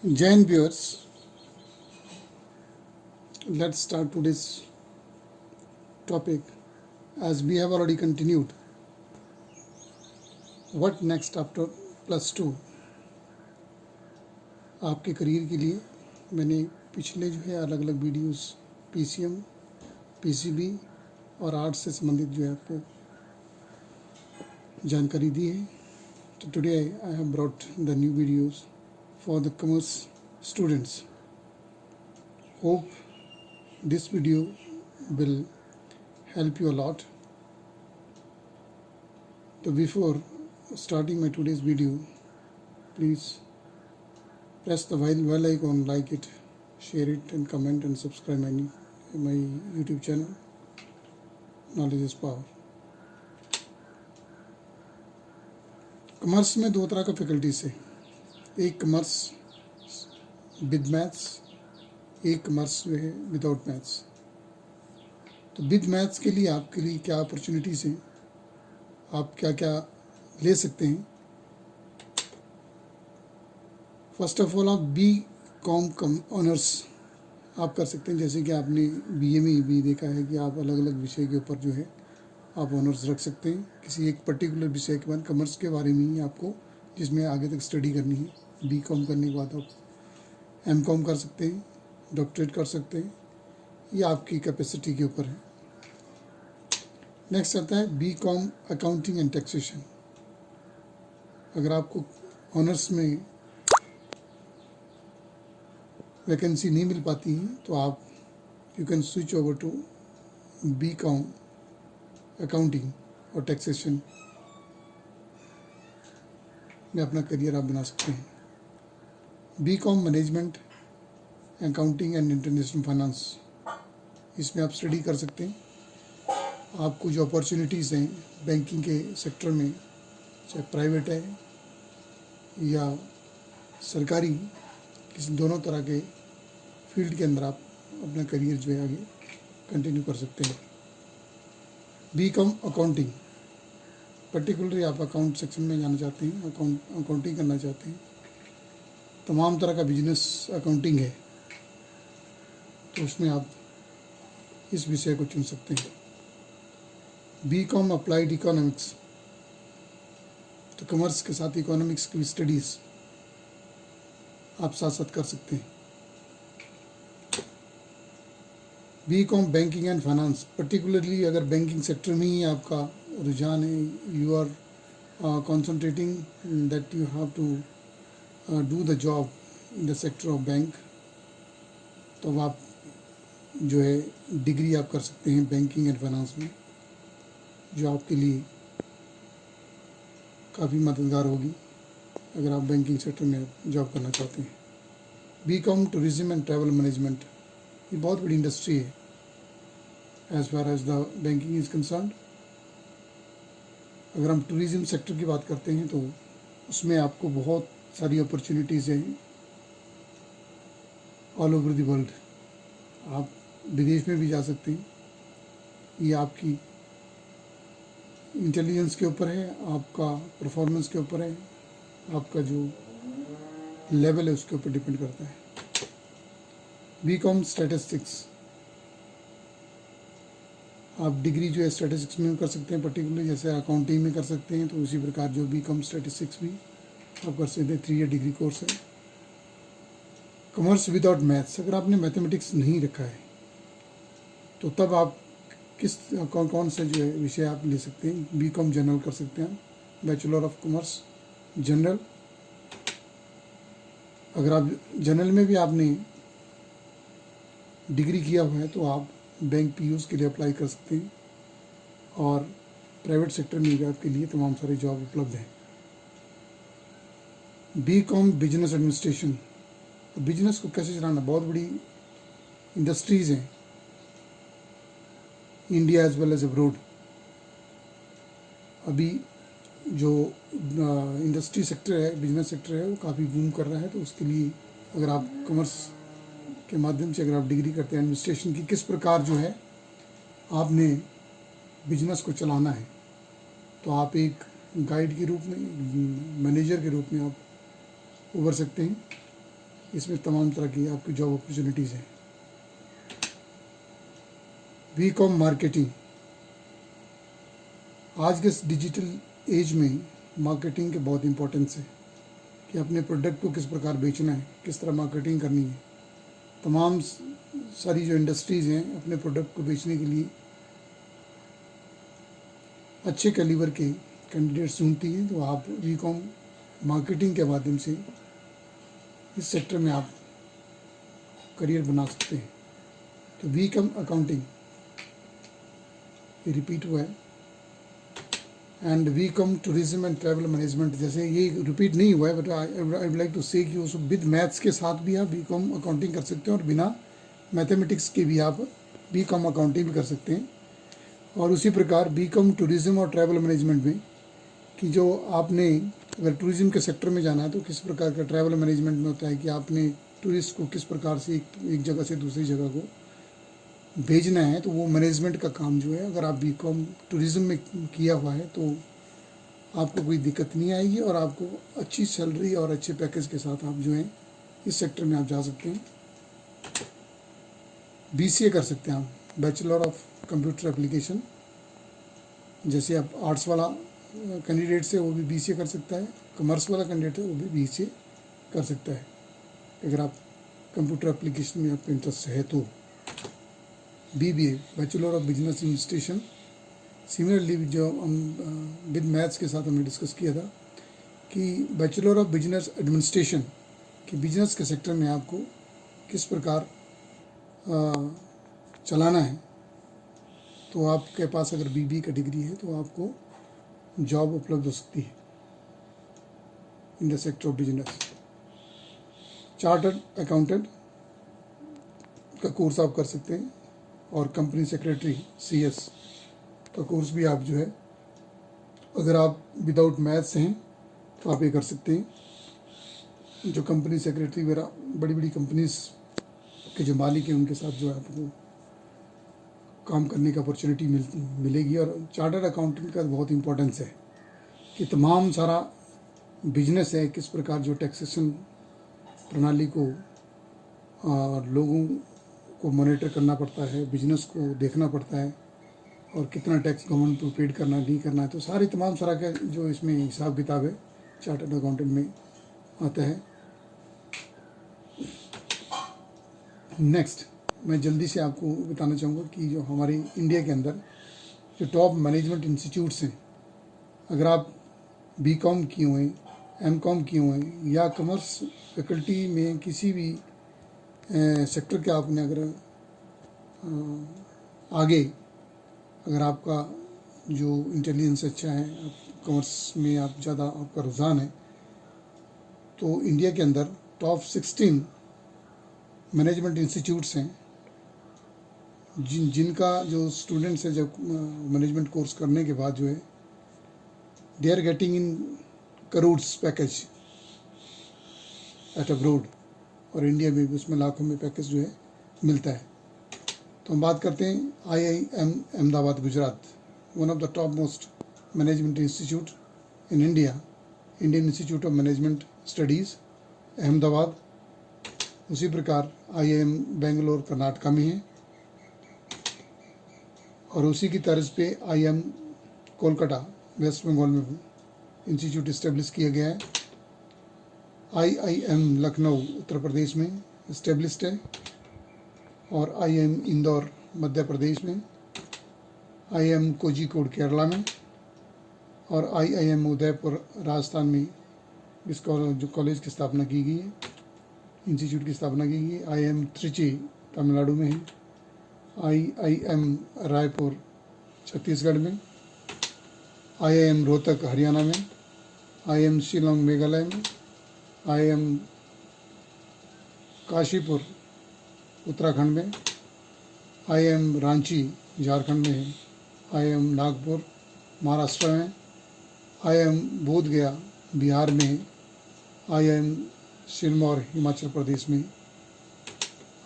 Jain viewers, let's start today's topic as we have already continued. What next after +2? आपके career के लिए मैंने पिछले जो है अलग अलग वीडियोस PCM, PCB और आर्ट्स से संबंधित जो है आपको जानकारी दी है. तो today I have brought the new videos for the commerce students. Hope this video will help you a lot. So before starting my today's video, please press the bell icon, like it, share it and comment and subscribe my YouTube channel. Knowledge is power. Commerce में दो तरह का faculties है. एक commerce with maths, एक commerce जो है without maths. तो विद मैथ्स के लिए आपके लिए क्या अपॉर्चुनिटीज़ हैं, आप क्या क्या ले सकते हैं. फर्स्ट ऑफ ऑल आप BCom ऑनर्स आप कर सकते हैं. जैसे कि आपने BA में भी देखा है कि आप अलग अलग विषय के ऊपर जो है आप ऑनर्स रख सकते हैं. किसी एक पर्टिकुलर विषय के बाद कॉमर्स के बारे में ही आपको जिसमें आगे तक स्टडी करनी है. BCom करने के बाद आप MCom कर सकते हैं, डॉक्टरेट कर सकते हैं. ये आपकी कैपेसिटी के ऊपर है. नेक्स्ट आता है BCom अकाउंटिंग एंड टैक्सेशन. अगर आपको ऑनर्स में वैकेंसी नहीं मिल पाती है तो आप you can switch over to BCom accounting और टैक्सेशन में अपना करियर आप बना सकते हैं. BCom management, accounting and international finance, इसमें आप स्टडी कर सकते हैं. आपको जो अपॉर्चुनिटीज़ हैं बैंकिंग के सेक्टर में, चाहे प्राइवेट है या सरकारी, किसी दोनों तरह के फील्ड के अंदर आप अपना करियर जो है आगे कंटिन्यू कर सकते हैं. BCom अकाउंटिंग, पर्टिकुलरली आप अकाउंट सेक्शन में जाना चाहते हैं, अकाउंटिंग करना चाहते हैं, तमाम तरह का बिजनेस अकाउंटिंग है, तो उसमें आप इस विषय को चुन सकते हैं. BCom अप्लाइड इकोनॉमिक्स, तो कॉमर्स के साथ इकोनॉमिक्स की स्टडीज़ आप साथ साथ कर सकते हैं. BCom banking and finance, particularly अगर बैंकिंग सेक्टर में ही आपका रुझान है, you are concentrating that you have to do the job in the sector of bank, तो आप जो है डिग्री आप कर सकते हैं बैंकिंग एंड फाइनेंस में, जो आपके लिए काफ़ी मददगार होगी अगर आप बैंकिंग सेक्टर में जॉब करना चाहते हैं. BCom tourism and travel management, ये बहुत बड़ी इंडस्ट्री है as far as the banking is concerned. अगर हम टूरिज़्म सेक्टर की बात करते हैं तो उसमें आपको बहुत सारी अपॉर्चुनिटीज़ हैं ऑल ओवर द वर्ल्ड. आप विदेश में भी जा सकते हैं. ये आपकी इंटेलिजेंस के ऊपर है, आपका परफॉर्मेंस के ऊपर है, आपका जो लेवल है उसके ऊपर डिपेंड करता है. BCom स्टैटिस्टिक्स, आप डिग्री जो है स्टैटिस्टिक्स में कर सकते हैं, पर्टिकुलरली जैसे अकाउंटिंग में कर सकते हैं, तो उसी प्रकार जो BCom स्टैटिस्टिक्स भी आप कर सकते हैं. 3 ईयर डिग्री कोर्स है. कॉमर्स विदाउट मैथ्स, अगर आपने मैथमेटिक्स नहीं रखा है तो तब आप कौन से जो है विषय आप ले सकते हैं. BCom जनरल कर सकते हैं, बैचलर ऑफ कॉमर्स जनरल. अगर आप जनरल में भी आपने डिग्री किया हुआ है तो आप बैंक POs के लिए अप्लाई कर सकते हैं, और प्राइवेट सेक्टर में भी आपके लिए तमाम सारे जॉब उपलब्ध हैं. BCom बिजनेस एडमिनिस्ट्रेशन, बिजनेस को कैसे चलाना, बहुत बड़ी इंडस्ट्रीज़ हैं India as well as abroad. अभी जो इंडस्ट्री सेक्टर है, बिजनेस सेक्टर है, वो काफ़ी बूम कर रहा है. तो उसके लिए अगर आप कॉमर्स के माध्यम से अगर आप डिग्री करते हैं एडमिनिस्ट्रेशन की, किस प्रकार जो है आपने बिजनेस को चलाना है, तो आप एक गाइड के रूप में, मैनेजर के रूप में आप उभर सकते हैं. इसमें तमाम तरह की आपकी जॉब अपॉर्चुनिटीज़ हैं। बीकॉम मार्केटिंग, आज के इस डिजिटल एज में मार्केटिंग के बहुत इंपॉर्टेंस है कि अपने प्रोडक्ट को किस प्रकार बेचना है, किस तरह मार्केटिंग करनी है। तमाम सारी जो इंडस्ट्रीज़ हैं अपने प्रोडक्ट को बेचने के लिए अच्छे कैलिबर के कैंडिडेट्स ढूंढती हैं, तो आप बीकॉम मार्केटिंग के माध्यम से इस सेक्टर में आप करियर बना सकते हैं। तो बीकॉम अकाउंटिंग, ये रिपीट हुआ है, and BCom tourism and travel management, जैसे ये रिपीट नहीं हुआ है, but I would like to say कि उस विद मैथ्स के साथ भी आप बीकॉम अकाउंटिंग कर सकते हैं और बिना मैथमेटिक्स के भी आप बीकॉम अकाउंटिंग भी कर सकते हैं। और उसी प्रकार बीकॉम टूरिज्म और ट्रैवल मैनेजमेंट में कि जो आपने अगर टूरिज्म के सेक्टर में जाना है तो किस प्रकार का ट्रैवल मैनेजमेंट में होता है कि आपने टूरिस्ट को किस प्रकार से एक जगह से दूसरी जगह को भेजना है, तो वो मैनेजमेंट का काम जो है अगर आप बीकॉम टूरिज्म में किया हुआ है तो आपको कोई दिक्कत नहीं आएगी और आपको अच्छी सैलरी और अच्छे पैकेज के साथ आप जो है इस सेक्टर में आप जा सकते हैं। BCA कर सकते हैं आप, बैचलर ऑफ कंप्यूटर एप्लीकेशन, जैसे आप आर्ट्स वाला कैंडिडेट से वो भी BCA कर सकता है, कॉमर्स वाला कैंडिडेट है वो भी BCA कर सकता है अगर आप कंप्यूटर एप्लीकेशन में आपका इंटरेस्ट है तो। BBA, bachelor of business administration, similarly जो हम विद मैथ्स के साथ हमने डिस्कस किया था कि बैचलर ऑफ बिजनेस एडमिनिस्ट्रेशन कि बिजनेस के सेक्टर में आपको किस प्रकार चलाना है, तो आपके पास अगर BBA का डिग्री है तो आपको जॉब उपलब्ध हो सकती है इन the sector of business. Chartered accountant का कोर्स आप कर सकते हैं और कंपनी सेक्रेटरी CS का कोर्स भी आप जो है अगर आप विदाउट मैथ्स हैं तो आप ये कर सकते हैं। जो कंपनी सेक्रेटरी वगैरह बड़ी बड़ी कंपनीज के जो मालिक हैं उनके साथ जो है आपको काम करने की अपॉर्चुनिटी मिलेगी। और चार्टर्ड अकाउंटेंट का बहुत इंपॉर्टेंस है कि तमाम सारा बिजनेस है किस प्रकार जो टैक्सेशन प्रणाली को लोगों को मॉनिटर करना पड़ता है, बिजनेस को देखना पड़ता है और कितना टैक्स गवर्नमेंट को पेड करना नहीं करना है, तो सारी तमाम सारा का जो इसमें हिसाब किताब है चार्टर्ड अकाउंटेंट में आता है। नेक्स्ट मैं जल्दी से आपको बताना चाहूँगा कि जो हमारे इंडिया के अंदर जो टॉप मैनेजमेंट इंस्टीट्यूट्स हैं, अगर आप BCom किए हुए हैं, MCom किए हुए हैं या कॉमर्स फैकल्टी में किसी भी सेक्टर के आपने अगर आगे अगर आपका जो इंटेलिजेंस अच्छा है, आप कॉमर्स में आप ज़्यादा आपका रुझान है, तो इंडिया के अंदर टॉप 16 मैनेजमेंट इंस्टीट्यूट्स हैं जिनका जो स्टूडेंट्स है जब मैनेजमेंट कोर्स करने के बाद जो है they are getting in crores package at abroad, और इंडिया में भी उसमें लाखों में पैकेज जो है मिलता है। तो हम बात करते हैं IIM Ahmedabad Gujarat, one of the top most management institute in India, Indian institute of management studies Ahmedabad. उसी प्रकार IIM बेंगलोर कर्नाटका में है और उसी की तर्ज पे IIM कोलकाता वेस्ट बंगाल में इंस्टीट्यूट इस्टेब्लिश किया गया है। IIM लखनऊ उत्तर प्रदेश में इस्टेब्लिश्ड है और IIM इंदौर मध्य प्रदेश में, IIM कोझिकोड केरला में और IIM उदयपुर राजस्थान में इस जो कॉलेज की स्थापना की गई है, इंस्टीट्यूट की स्थापना की गई है। IIM त्रिची तमिलनाडु में है, IIM रायपुर छत्तीसगढ़ में, IIM रोहतक हरियाणा में, IIM शिलोंग मेघालय में, IIM काशीपुर उत्तराखंड में, IIM रांची झारखंड में है, IIM नागपुर महाराष्ट्र में, IIM बोधगया बिहार में, IIM सिरमौर हिमाचल प्रदेश में,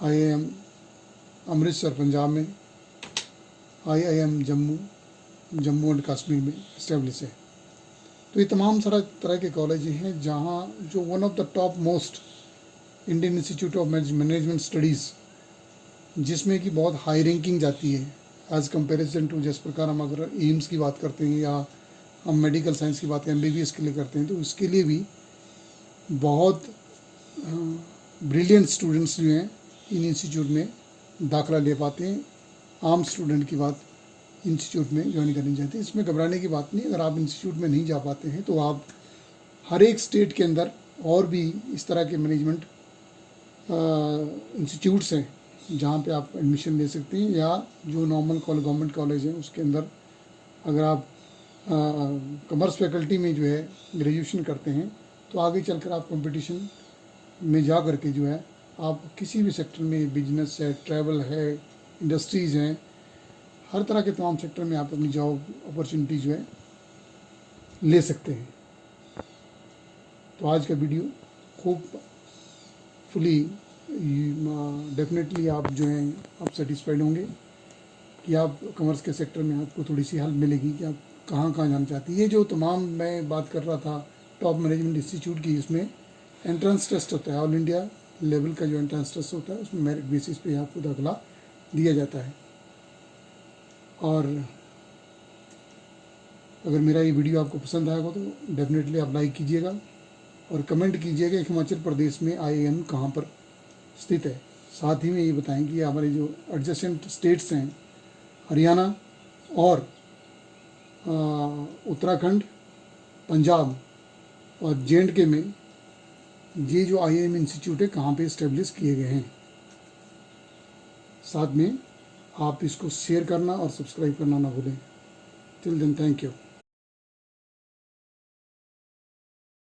IIM अमृतसर पंजाब में, IIM जम्मू एंड कश्मीर में इस्टेब्लिश है। तो ये तमाम सारा तरह के कॉलेज हैं जहाँ जो one of the top most Indian institute of management studies, जिसमें कि बहुत हाई रैंकिंग जाती है एज़ कंपेरिजन टू, जिस प्रकार हम अगर एम्स की बात करते हैं या हम मेडिकल साइंस की बात MBBS के लिए करते हैं, तो उसके लिए भी बहुत ब्रिलियंट स्टूडेंट्स जो हैं इन इंस्टीट्यूट में दाखिला ले पाते हैं। आम स्टूडेंट की बात इंस्टीट्यूट में ज्वाइन करनी चाहते हैं, इसमें घबराने की बात नहीं। अगर आप इंस्टीट्यूट में नहीं जा पाते हैं तो आप हर एक स्टेट के अंदर और भी इस तरह के मैनेजमेंट इंस्टीट्यूट्स हैं जहाँ पे आप एडमिशन ले सकते हैं, या जो नॉर्मल गवर्नमेंट कॉलेज है उसके अंदर अगर आप कॉमर्स फैकल्टी में जो है ग्रेजुएशन करते हैं तो आगे चलकर आप कंपटीशन में जा करके जो है आप किसी भी सेक्टर में, बिजनेस है, ट्रैवल है, इंडस्ट्रीज़ हैं, हर तरह के तमाम सेक्टर में आप अपनी जॉब अपॉर्चुनिटी जो है ले सकते हैं। तो आज का वीडियो खूब फुली डेफिनेटली आप जो हैं आप सेटिस्फाइड होंगे कि आप कॉमर्स के सेक्टर में आपको थोड़ी सी हेल्प मिलेगी कि आप कहाँ कहाँ जाना चाहते हैं। ये जो तमाम मैं बात कर रहा था टॉप मैनेजमेंट इंस्टीट्यूट की, इसमें एंट्रेंस टेस्ट होता है, ऑल इंडिया लेवल का जो एंट्रेंस टेस्ट होता है उसमें मेरिट बेसिस पे आपको दाखिला दिया जाता है। और अगर मेरा ये वीडियो आपको पसंद आएगा तो डेफिनेटली आप लाइक कीजिएगा और कमेंट कीजिएगा हिमाचल प्रदेश में IIM कहाँ पर स्थित है। साथ ही में ये बताएं कि हमारे जो एडजेसेंट स्टेट्स हैं हरियाणा और उत्तराखंड, पंजाब और J&K में ये जो IIM इंस्टीट्यूट है कहाँ पे इस्टेब्लिश किए गए हैं। साथ में आप इसको शेयर करना और सब्सक्राइब करना ना भूलें। Till then, thank you.